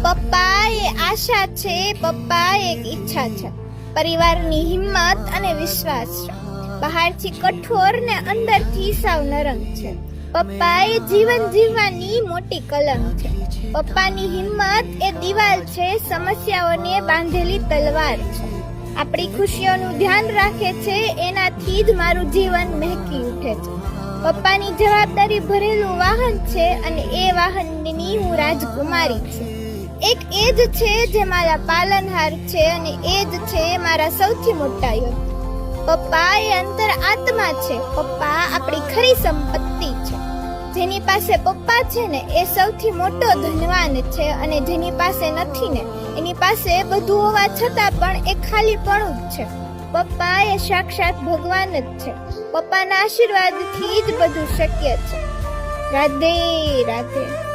પપ્પા એ આશા છે, પપ્પા એક ઈચ્છા છે, પરિવારની હિંમત અને વિશ્વાસ છે. બહારથી કઠોર ને અંદરથી સાવ નરમ છે. પપ્પા એ જીવન જીવવાની મોટી કલમ છે. પપ્પાની હિંમત એ દિવાલ છે, સમસ્યાઓને બાંધેલી તલવાર છે. આપણી ખુશીઓનું ધ્યાન રાખે છે, એનાથી જ મારું જીવન મહેકી ઉઠે છે. પપ્પાની જવાબદારી ભરેલું વાહન છે અને એ વાહનની હું રાજકુમારી છું. એક એ જ છે જે મારા પાલનહાર છે અને એ જ છે મારા સૌથી મોટા યોદ્ધા. પપ્પા એ અંતર આત્મા છે. પપ્પા આપણી ખરી સંપત્તિ છે. જેની પાસે પપ્પા છે ને એ સૌથી મોટો ધનવાન છે અને જેની પાસે નથી ને એની પાસે બધું હોવા છતાં પણ એ ખાલીપણું જ છે. પપ્પા એ સાક્ષાત ભગવાન જ છે. પપ્પાના આશીર્વાદથી જ બધું શક્ય છે. રાધે રાધે.